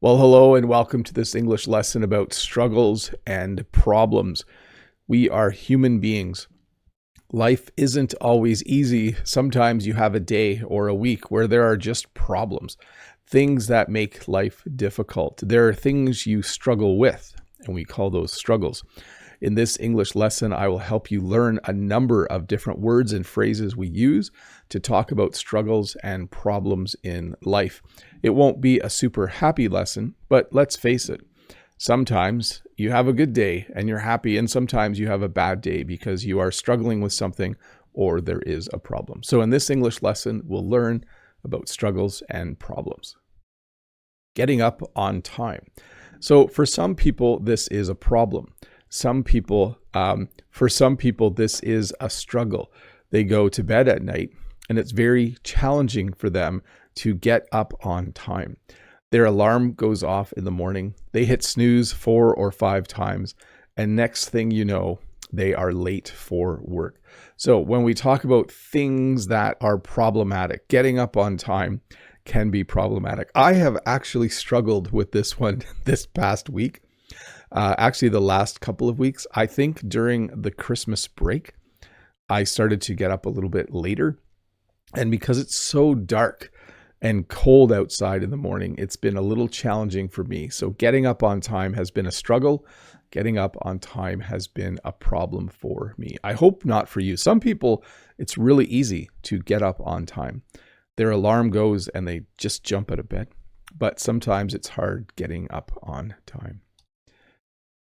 Well, hello and welcome to this English lesson about struggles and problems. We are human beings. Life isn't always easy. Sometimes you have a day or a week where there are just problems, things that make life difficult. There are things you struggle with, and we call those struggles. In this English lesson, I will help you learn a number of different words and phrases we use to talk about struggles and problems in life. It won't be a super happy lesson, but let's face it, sometimes you have a good day and you're happy, and sometimes you have a bad day because you are struggling with something or there is a problem. So in this English lesson, we'll learn about struggles and problems. Getting up on time. So for some people, this is a problem. For some people, this is a struggle. They go to bed at night and it's very challenging for them to get up on time. Their alarm goes off in the morning. They hit snooze 4 or 5 times. And next thing you know, they are late for work. So when we talk about things that are problematic, getting up on time can be problematic. I have actually struggled with this one this past week. Actually, the last couple of weeks. I think during the Christmas break, I started to get up a little bit later. And because it's so dark and cold outside in the morning, it's been a little challenging for me. So getting up on time has been a struggle. Getting up on time has been a problem for me. I hope not for you. Some people, it's really easy to get up on time. Their alarm goes and they just jump out of bed. But sometimes it's hard getting up on time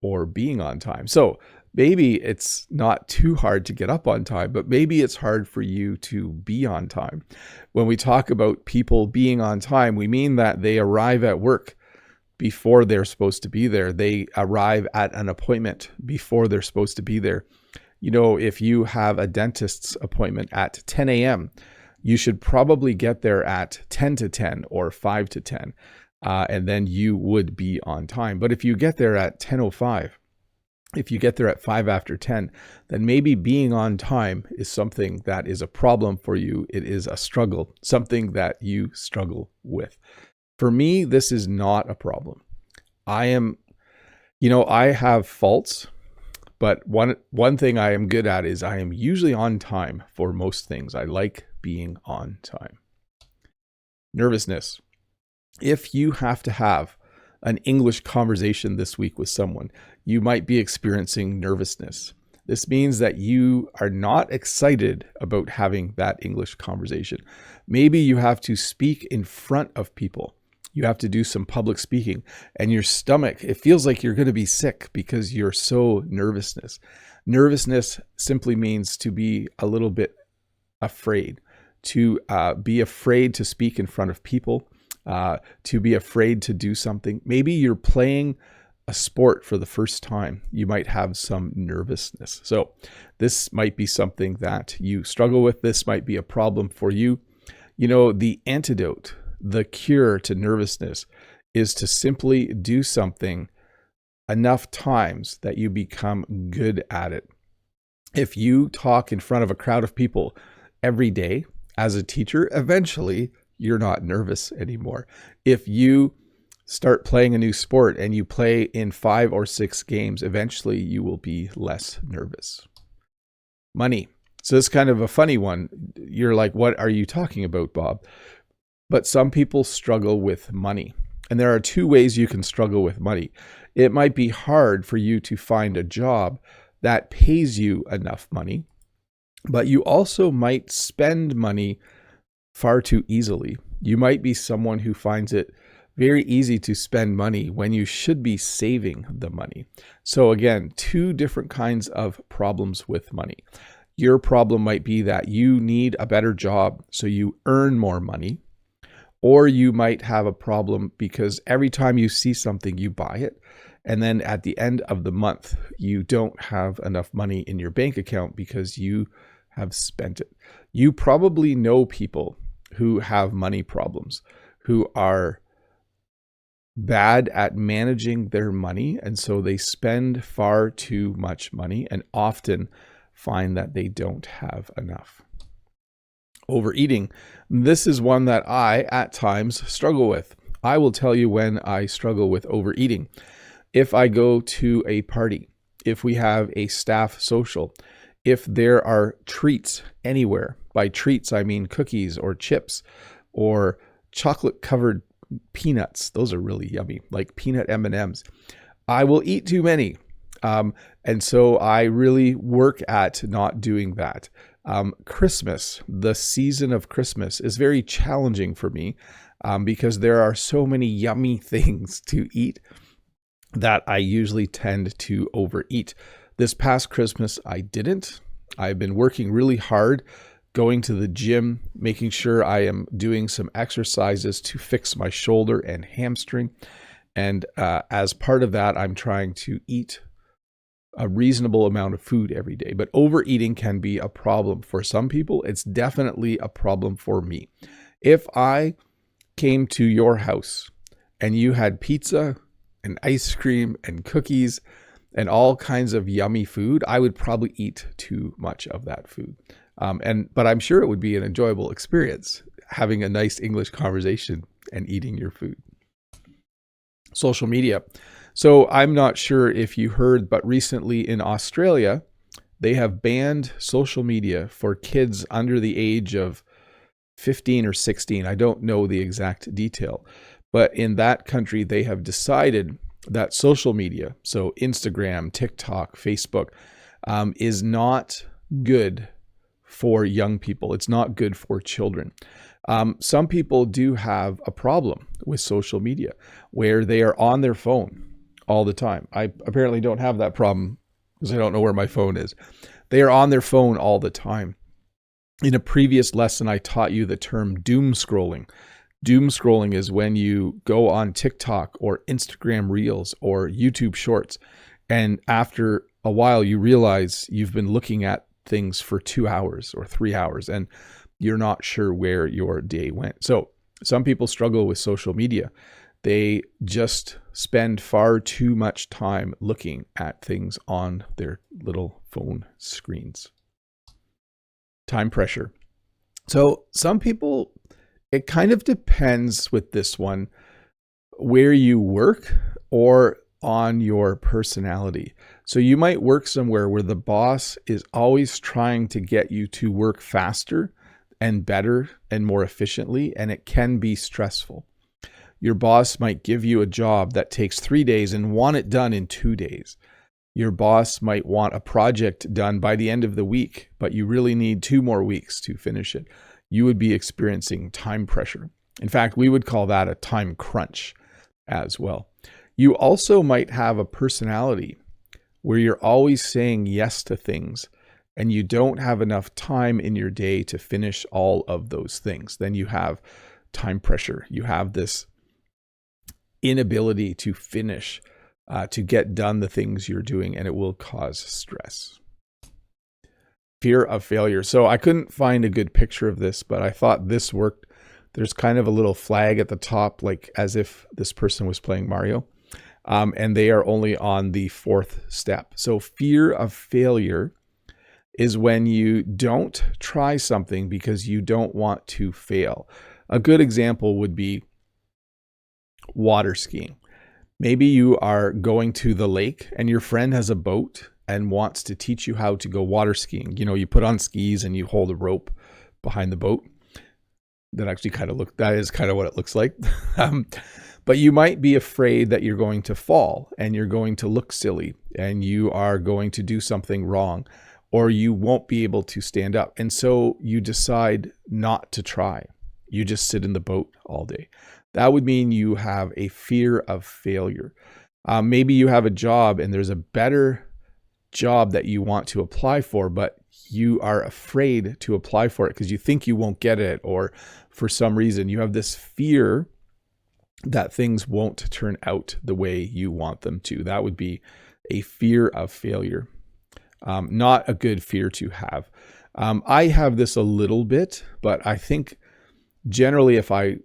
or being on time. So maybe it's not too hard to get up on time, but maybe it's hard for you to be on time. When we talk about people being on time, we mean that they arrive at work before they're supposed to be there. They arrive at an appointment before they're supposed to be there. You know, if you have a dentist's appointment at 10 a.m., you should probably get there at 10 to 10 or 5 to 10. And then you would be on time. But if you get there at 10:05, if you get there at 5 after 10, then maybe being on time is something that is a problem for you. It is a struggle, something that you struggle with. For me, this is not a problem. I have faults, but one thing I am good at is I am usually on time for most things. I like being on time. Nervousness. If you have to have an English conversation this week with someone, you might be experiencing nervousness. This means that you are not excited about having that English conversation. Maybe you have to speak in front of people. You have to do some public speaking, and your stomach, it feels like you're going to be sick because you're so nervous. Nervousness simply means to be a little bit afraid, to be afraid to speak in front of people. To be afraid to do something. Maybe you're playing a sport for the first time. You might have some nervousness. So this might be something that you struggle with. This might be a problem for you. You know, the antidote, the cure to nervousness is to simply do something enough times that you become good at it. If you talk in front of a crowd of people every day as a teacher, eventually you're not nervous anymore. If you start playing a new sport and you play in 5 or 6 games, eventually you will be less nervous. Money. So it's kind of a funny one. You're like, what are you talking about, Bob? But some people struggle with money. And there are 2 ways you can struggle with money. It might be hard for you to find a job that pays you enough money, but you also might spend money far too easily. You might be someone who finds it very easy to spend money when you should be saving the money. So again, 2 different kinds of problems with money. Your problem might be that you need a better job so you earn more money, or you might have a problem because every time you see something, you buy it. And then at the end of the month, you don't have enough money in your bank account because you have spent it. You probably know people who have money problems, who are bad at managing their money, and so they spend far too much money and often find that they don't have enough. Overeating. This is one that I, at times, struggle with. I will tell you when I struggle with overeating. If I go to a party, if we have a staff social, if there are treats anywhere. By treats, I mean cookies or chips or chocolate-covered peanuts. Those are really yummy, like peanut M&Ms. I will eat too many. And so I really work at not doing that. Christmas, the season of Christmas, is very challenging for me because there are so many yummy things to eat that I usually tend to overeat. This past Christmas, I didn't. I've been working really hard, going to the gym, making sure I am doing some exercises to fix my shoulder and hamstring. And as part of that, I'm trying to eat a reasonable amount of food every day. But overeating can be a problem for some people. It's definitely a problem for me. If I came to your house and you had pizza and ice cream and cookies and all kinds of yummy food, I would probably eat too much of that food. But I'm sure it would be an enjoyable experience having a nice English conversation and eating your food. Social media. So I'm not sure if you heard, but recently in Australia, they have banned social media for kids under the age of 15 or 16. I don't know the exact detail, but in that country, they have decided that social media, so Instagram, TikTok, Facebook, is not good for young people. It's not good for children. Some people do have a problem with social media where they are on their phone all the time. I apparently don't have that problem because I don't know where my phone is. They are on their phone all the time. In a previous lesson, I taught you the term doom scrolling. Doom scrolling is when you go on TikTok or Instagram Reels or YouTube Shorts, and after a while you realize you've been looking at things for 2 hours or 3 hours and you're not sure where your day went. So some people struggle with social media. They just spend far too much time looking at things on their little phone screens. Time pressure. So some people, it kind of depends with this one where you work or on your personality. So you might work somewhere where the boss is always trying to get you to work faster and better and more efficiently, and it can be stressful. Your boss might give you a job that takes 3 days and want it done in 2 days. Your boss might want a project done by the end of the week, but you really need 2 more weeks to finish it. You would be experiencing time pressure. In fact, we would call that a time crunch as well. You also might have a personality where you're always saying yes to things and you don't have enough time in your day to finish all of those things. Then you have time pressure. You have this inability to finish, to get done the things you're doing, and it will cause stress. Fear of failure. So I couldn't find a good picture of this, but I thought this worked. There's kind of a little flag at the top, like as if this person was playing Mario, and they are only on the 4th step. So fear of failure is when you don't try something because you don't want to fail. A good example would be water skiing. Maybe you are going to the lake and your friend has a boat and wants to teach you how to go water skiing. You know, you put on skis and you hold a rope behind the boat. That is kind of what it looks like. But you might be afraid that you're going to fall and you're going to look silly and you are going to do something wrong or you won't be able to stand up. And so you decide not to try. You just sit in the boat all day. That would mean you have a fear of failure. Maybe you have a job and there's a better job that you want to apply for, but you are afraid to apply for it because you think you won't get it, or for some reason you have this fear that things won't turn out the way you want them to. That would be a fear of failure. Not a good fear to have. I have this a little bit, but I think generally if I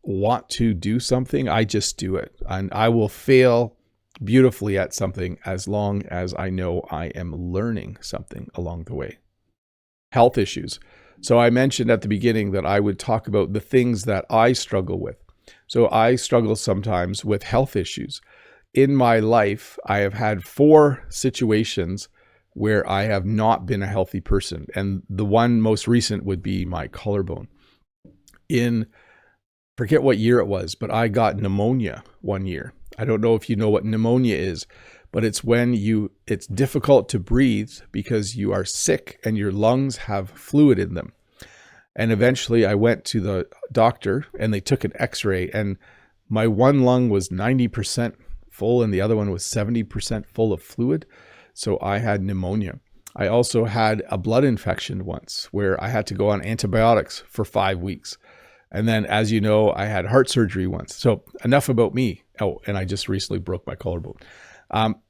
want to do something, I just do it. And I will fail beautifully at something as long as I know I am learning something along the way. Health issues. So I mentioned at the beginning that I would talk about the things that I struggle with. So I struggle sometimes with health issues. In my life, I have had 4 situations where I have not been a healthy person. And the one most recent would be my collarbone. Forget what year it was, but I got pneumonia one year. I don't know if you know what pneumonia is, but it's when it's difficult to breathe because you are sick and your lungs have fluid in them. And eventually I went to the doctor and they took an x-ray, and my one lung was 90% full and the other one was 70% full of fluid. So I had pneumonia. I also had a blood infection once where I had to go on antibiotics for 5 weeks. And then, as you know, I had heart surgery once. So enough about me. Oh, and I just recently broke my collarbone.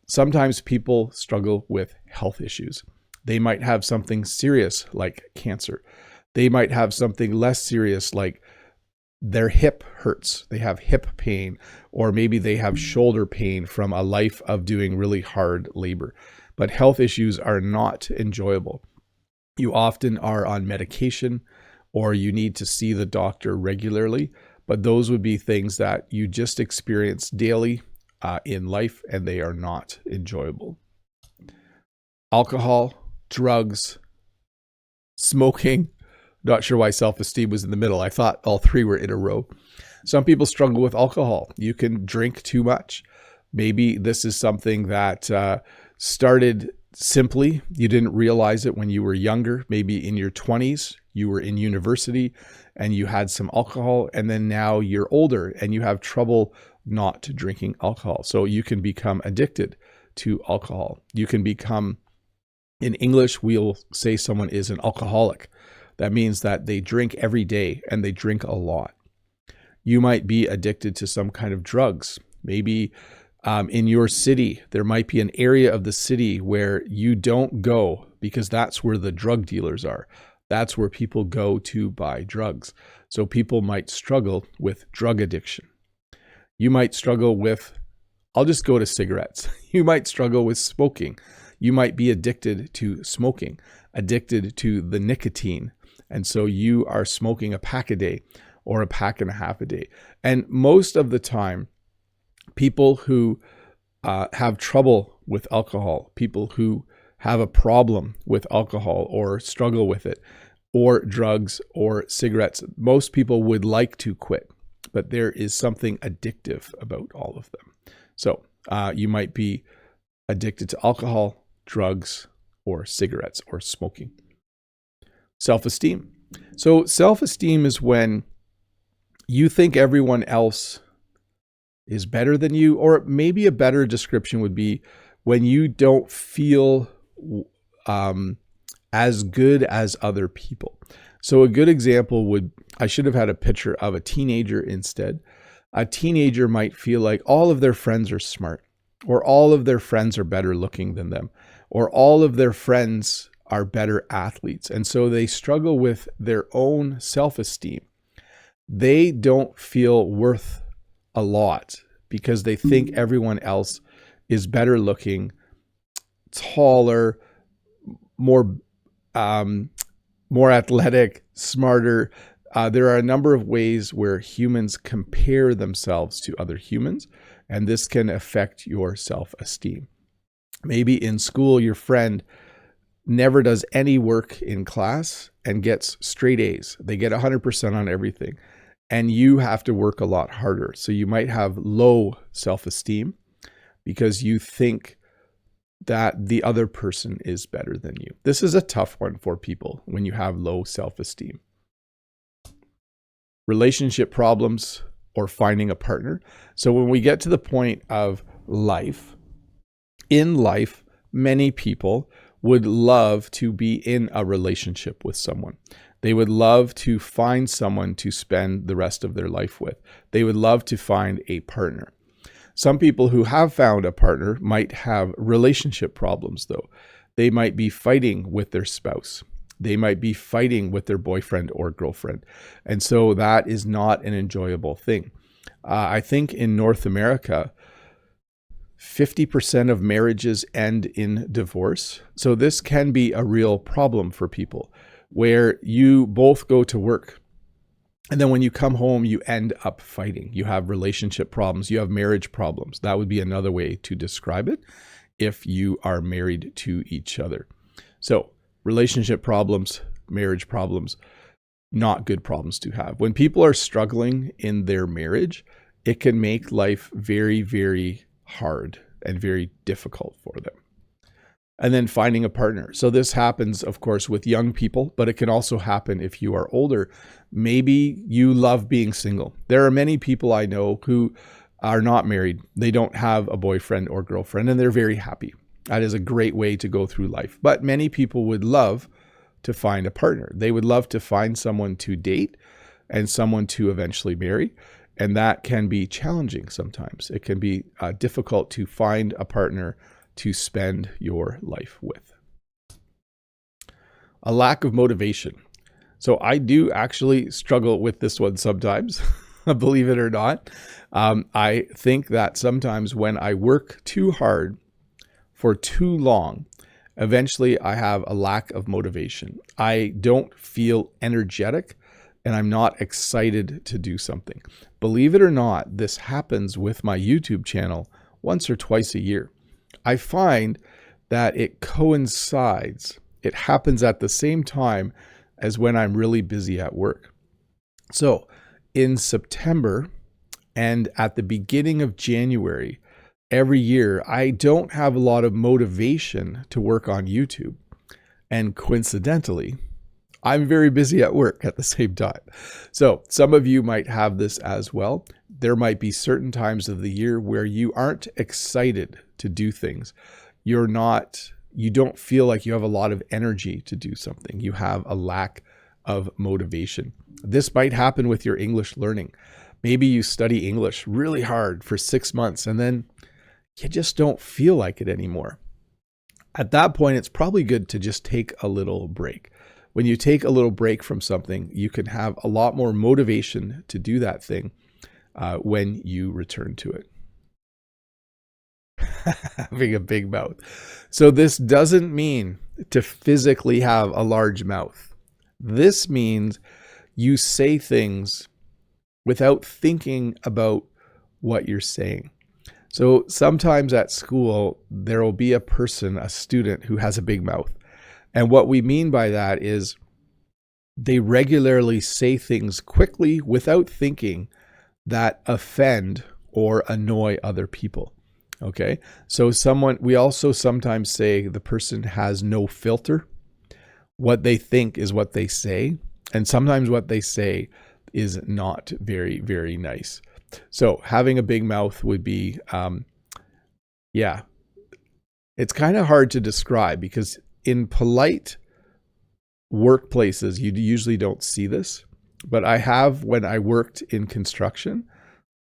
Sometimes people struggle with health issues. They might have something serious like cancer. They might have something less serious like their hip hurts. They have hip pain, or maybe they have shoulder pain from a life of doing really hard labor. But health issues are not enjoyable. You often are on medication, or you need to see the doctor regularly, but those would be things that you just experience daily in life, and they are not enjoyable. Alcohol, drugs, smoking. Not sure why self-esteem was in the middle. I thought all 3 were in a row. Some people struggle with alcohol. You can drink too much. Maybe this is something that started simply. You didn't realize it when you were younger. Maybe in your 20s, you were in university and you had some alcohol, and then now you're older and you have trouble not drinking alcohol. So you can become addicted to alcohol. You can become, in English, we'll say someone is an alcoholic. That means that they drink every day and they drink a lot. You might be addicted to some kind of drugs. Maybe in your city, there might be an area of the city where you don't go because that's where the drug dealers are. That's where people go to buy drugs. So people might struggle with drug addiction. You might struggle with, I'll just go to cigarettes. You might struggle with smoking. You might be addicted to smoking, addicted to the nicotine. And so you are smoking a pack a day or a pack and a half a day. And most of the time, people who have trouble with alcohol, people who have a problem with alcohol or struggle with it, or drugs or cigarettes, most people would like to quit, but there is something addictive about all of them. So you might be addicted to alcohol, drugs, or cigarettes, or smoking. Self-esteem. So self-esteem is when you think everyone else is better than you, or maybe a better description would be when you don't feel as good as other people. So a good example I should have had a picture of a teenager instead. A teenager might feel like all of their friends are smart, or all of their friends are better looking than them, or all of their friends are better athletes. And so they struggle with their own self-esteem. They don't feel worth a lot because they think everyone else is better looking, taller, more athletic, smarter. There are a number of ways where humans compare themselves to other humans, and this can affect your self-esteem. Maybe in school, your friend never does any work in class and gets straight A's. They get 100% on everything, and you have to work a lot harder. So you might have low self-esteem because you think that the other person is better than you. This is a tough one for people when you have low self-esteem. Relationship problems or finding a partner. So when we get to the point of life, in life, many people would love to be in a relationship with someone. They would love to find someone to spend the rest of their life with. They would love to find a partner. Some people who have found a partner might have relationship problems, though. They might be fighting with their spouse. They might be fighting with their boyfriend or girlfriend. And so that is not an enjoyable thing. I think in North America, 50% of marriages end in divorce. So this can be a real problem for people where you both go to work And then when you come home, you end up fighting. You have relationship problems. You have marriage problems. That would be another way to describe it if you are married to each other. So relationship problems, marriage problems, not good problems to have. When people are struggling in their marriage, it can make life very, very hard and very difficult for them. And then finding a partner. So this happens, of course, with young people, but it can also happen if you are older. Maybe you love being single. There are many people I know who are not married. They don't have a boyfriend or girlfriend, and they're very happy. That is a great way to go through life. But many people would love to find a partner. They would love to find someone to date and someone to eventually marry. And that can be challenging sometimes. It can be difficult to find a partner to spend your life with. A lack of motivation. So I do actually struggle with this one sometimes, believe it or not. I think that sometimes when I work too hard for too long, eventually I have a lack of motivation. I don't feel energetic and I'm not excited to do something. Believe it or not, this happens with my YouTube channel once or twice a year. I find that it coincides. It happens at the same time as when I'm really busy at work. So in September and at the beginning of January, every year, I don't have a lot of motivation to work on YouTube. And coincidentally, I'm very busy at work at the same time. So some of you might have this as well. There might be certain times of the year where you aren't excited to do things. You don't feel like you have a lot of energy to do something. You have a lack of motivation. This might happen with your English learning. Maybe you study English really hard for 6 months and then you just don't feel like it anymore. At that point, it's probably good to just take a little break. When you take a little break from something, you can have a lot more motivation to do that thing when you return to it. Having a big mouth. So this doesn't mean to physically have a large mouth. This means you say things without thinking about what you're saying. So sometimes at school, there will be a student who has a big mouth. And what we mean by that is they regularly say things quickly without thinking that offend or annoy other people. Okay. So we also sometimes say the person has no filter. What they think is what they say. And sometimes what they say is not very, very nice. So having a big mouth would be, it's kind of hard to describe because in polite workplaces, you usually don't see this. But when I worked in construction,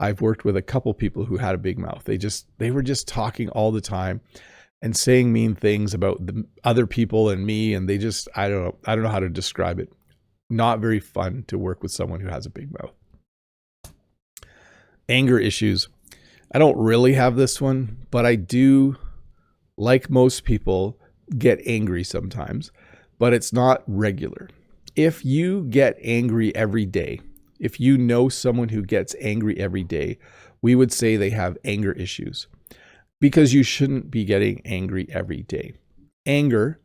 I've worked with a couple people who had a big mouth. They were just talking all the time and saying mean things about the other people and me. And I don't know how to describe it. Not very fun to work with someone who has a big mouth. Anger issues. I don't really have this one, but I do, like most people, get angry sometimes, but it's not regular. If you get angry every day, if you know someone who gets angry every day, we would say they have anger issues because you shouldn't be getting angry every day. Anger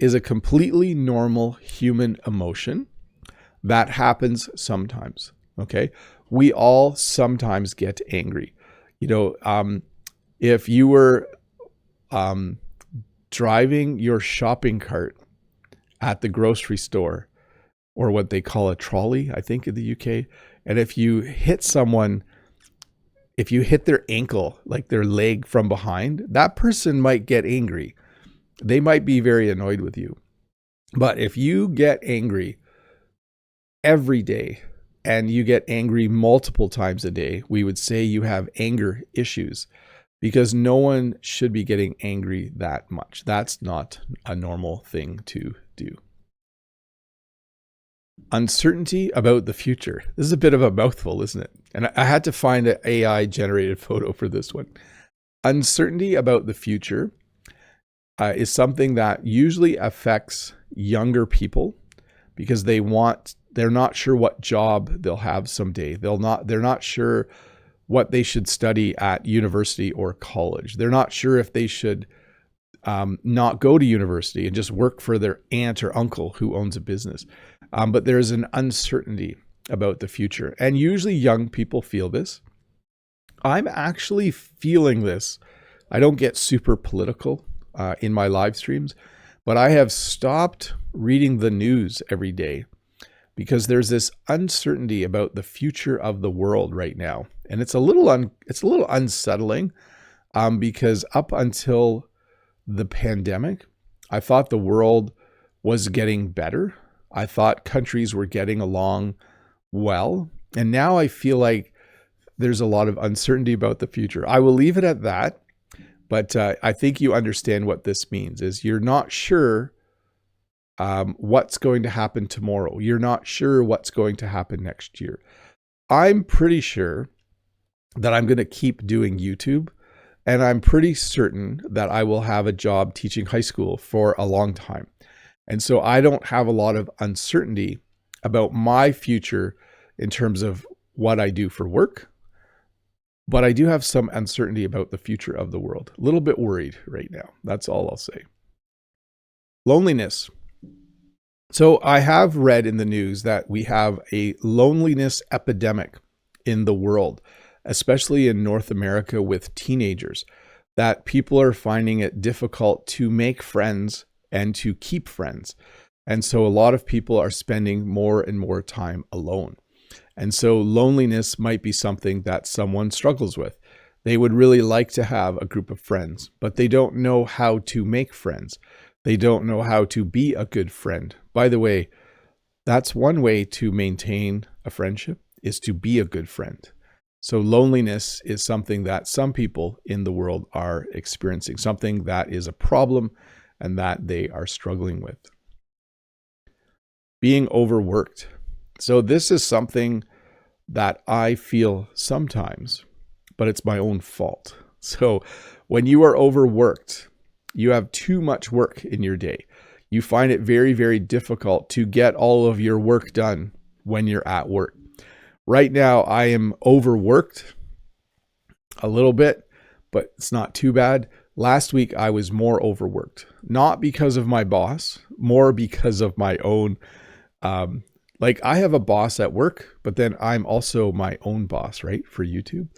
is a completely normal human emotion that happens sometimes. Okay. We all sometimes get angry. If you were driving your shopping cart at the grocery store, or what they call a trolley, I think in the UK, and if you hit their ankle, like their leg from behind, that person might get angry. They might be very annoyed with you. But if you get angry every day, and you get angry multiple times a day, we would say you have anger issues because no one should be getting angry that much. That's not a normal thing to do. Uncertainty about the future. This is a bit of a mouthful, isn't it? And I had to find an AI generated photo for this one. Uncertainty about the future is something that usually affects younger people because they want They're not sure what job they'll have someday. They're not sure what they should study at university or college. They're not sure if they should not go to university and just work for their aunt or uncle who owns a business. But there's an uncertainty about the future. And usually young people feel this. I'm actually feeling this. I don't get super political in my live streams, but I have stopped reading the news every day because there's this uncertainty about the future of the world right now. And it's a little unsettling because up until the pandemic, I thought the world was getting better. I thought countries were getting along well. And now I feel like there's a lot of uncertainty about the future. I will leave it at that. But I think you understand what this means is you're not sure what's going to happen tomorrow. You're not sure what's going to happen next year. I'm pretty sure that I'm going to keep doing YouTube, and I'm pretty certain that I will have a job teaching high school for a long time. And so I don't have a lot of uncertainty about my future in terms of what I do for work. But I do have some uncertainty about the future of the world. A little bit worried right now. That's all I'll say. Loneliness. So I have read in the news that we have a loneliness epidemic in the world, especially in North America with teenagers, that people are finding it difficult to make friends and to keep friends. And so a lot of people are spending more and more time alone. And so loneliness might be something that someone struggles with. They would really like to have a group of friends, but they don't know how to make friends. They don't know how to be a good friend. By the way, that's one way to maintain a friendship, is to be a good friend. So loneliness is something that some people in the world are experiencing, something that is a problem and that they are struggling with. Being overworked. So this is something that I feel sometimes, but it's my own fault. So when you are overworked, you have too much work in your day. You find it very, very difficult to get all of your work done when you're at work. Right now, I am overworked a little bit, but it's not too bad. Last week, I was more overworked, not because of my boss, more because of my own I have a boss at work, but then I'm also my own boss, right, for YouTube.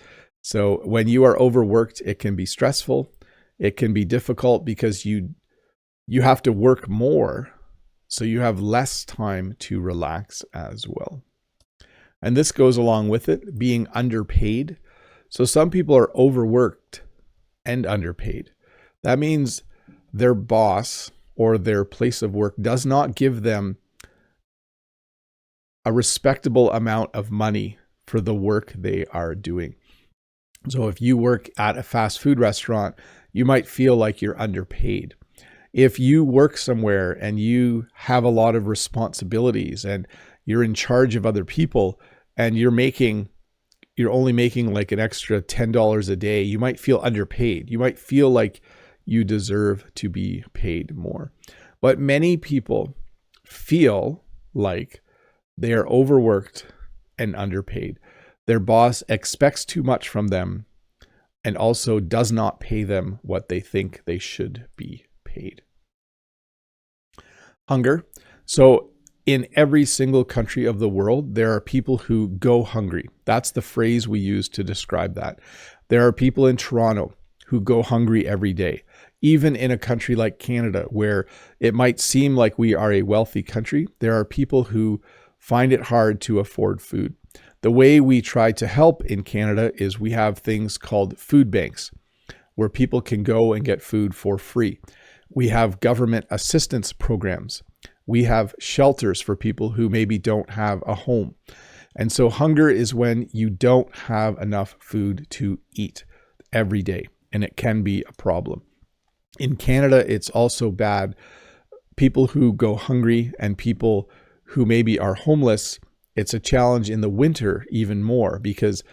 So when you are overworked, it can be stressful. It can be difficult because you have to work more, so you have less time to relax as well. And this goes along with it, being underpaid. So some people are overworked and underpaid. That means their boss or their place of work does not give them a respectable amount of money for the work they are doing. So if you work at a fast food restaurant, you might feel like you're underpaid. If you work somewhere and you have a lot of responsibilities and you're in charge of other people and you're only making like an extra $10 a day, you might feel underpaid. You might feel like you deserve to be paid more. But many people feel like they are overworked and underpaid. Their boss expects too much from them and also does not pay them what they think they should be paid. Hunger. So in every single country of the world, there are people who go hungry. That's the phrase we use to describe that. There are people in Toronto who go hungry every day. Even in a country like Canada, where it might seem like we are a wealthy country, there are people who find it hard to afford food. The way we try to help in Canada is we have things called food banks where people can go and get food for free. We have government assistance programs. We have shelters for people who maybe don't have a home. And so hunger is when you don't have enough food to eat every day, and it can be a problem. In Canada, it's also bad. People who go hungry and people who maybe are homeless, it's a challenge in the winter even more because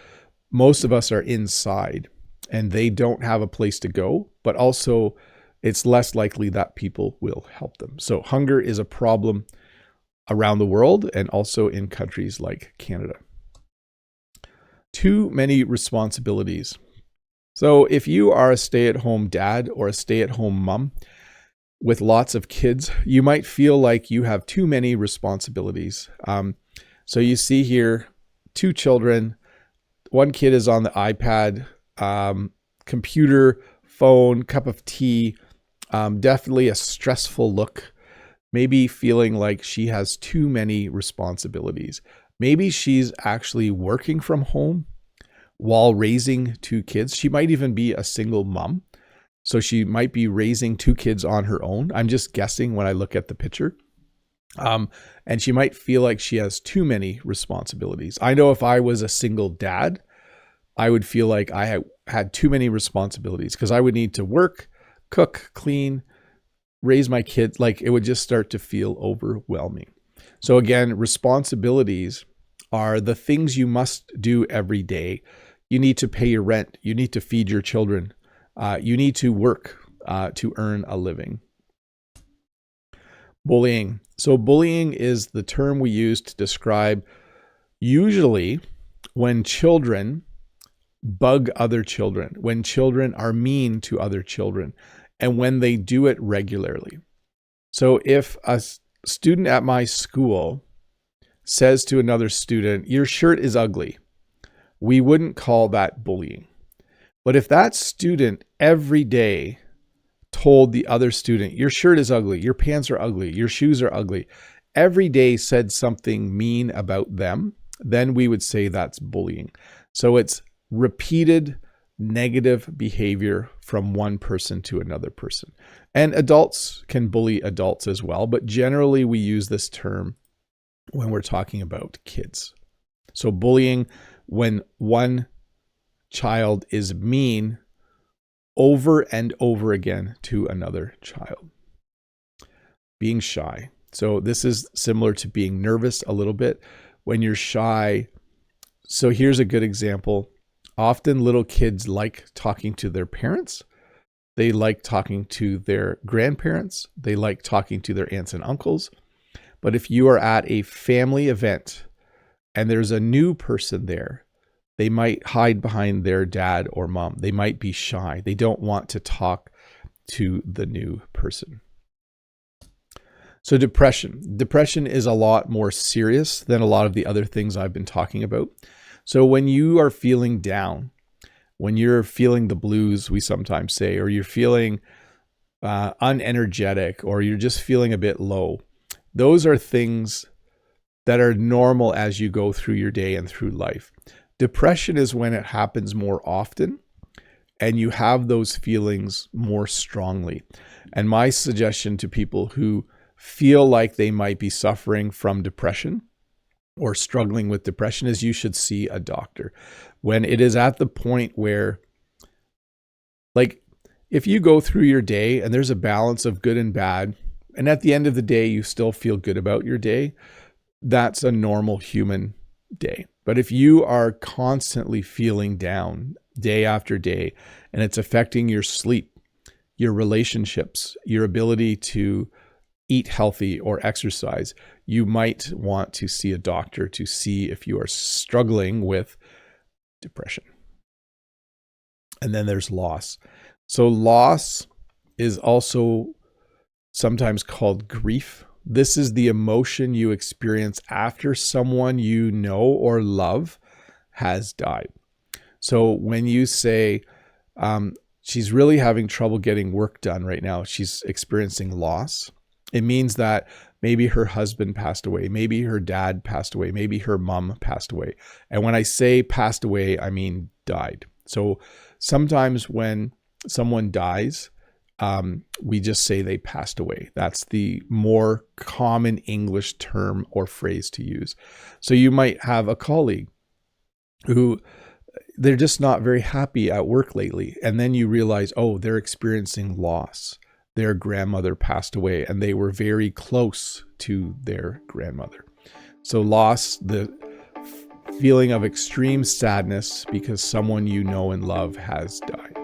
most of us are inside and they don't have a place to go, but also it's less likely that people will help them. So hunger is a problem around the world and also in countries like Canada. Too many responsibilities. So if you are a stay-at-home dad or a stay-at-home mom with lots of kids, you might feel like you have too many responsibilities. So you see here 2 children. One kid is on the iPad, computer, phone, cup of tea, definitely a stressful look. Maybe feeling like she has too many responsibilities. Maybe she's actually working from home while raising 2 kids. She might even be a single mom. So she might be raising 2 kids on her own. I'm just guessing when I look at the picture. And she might feel like she has too many responsibilities. I know if I was a single dad, I would feel like I had too many responsibilities because I would need to work, cook, clean, raise my kids. Like it would just start to feel overwhelming. So again, responsibilities are the things you must do every day. You need to pay your rent. You need to feed your children. You need to work to earn a living. Bullying. So bullying is the term we use to describe usually when children bug other children, when children are mean to other children, and when they do it regularly. So if a student at my school says to another student, "Your shirt is ugly," we wouldn't call that bullying. But if that student every day told the other student, "Your shirt is ugly, your pants are ugly, your shoes are ugly," every day said something mean about them, then we would say that's bullying. So it's repeated negative behavior from one person to another person. And adults can bully adults as well, but generally we use this term when we're talking about kids. So bullying, when one child is mean over and over again to another child. Being shy. So this is similar to being nervous a little bit. When you're shy, so here's a good example. Often little kids like talking to their parents. They like talking to their grandparents. They like talking to their aunts and uncles. But if you are at a family event and there's a new person there, they might hide behind their dad or mom. They might be shy. They don't want to talk to the new person. So depression. Depression is a lot more serious than a lot of the other things I've been talking about. So when you are feeling down, when you're feeling the blues, we sometimes say, or you're feeling unenergetic, or you're just feeling a bit low, those are things that are normal as you go through your day and through life. Depression is when it happens more often and you have those feelings more strongly. And my suggestion to people who feel like they might be suffering from depression or struggling with depression is you should see a doctor. When it is at the point where, like, if you go through your day and there's a balance of good and bad, and at the end of the day, you still feel good about your day, that's a normal human day. But if you are constantly feeling down day after day, and it's affecting your sleep, your relationships, your ability to eat healthy or exercise, you might want to see a doctor to see if you are struggling with depression. And then there's loss. So loss is also sometimes called grief. This is the emotion you experience after someone you know or love has died. So when you say, she's really having trouble getting work done right now, she's experiencing loss, it means that maybe her husband passed away, maybe her dad passed away, maybe her mom passed away. And when I say passed away, I mean died. So sometimes when someone dies, we just say they passed away. That's the more common English term or phrase to use. So you might have a colleague who they're just not very happy at work lately. And then you realize, oh, they're experiencing loss. Their grandmother passed away and they were very close to their grandmother. So loss, the feeling of extreme sadness because someone you know and love has died.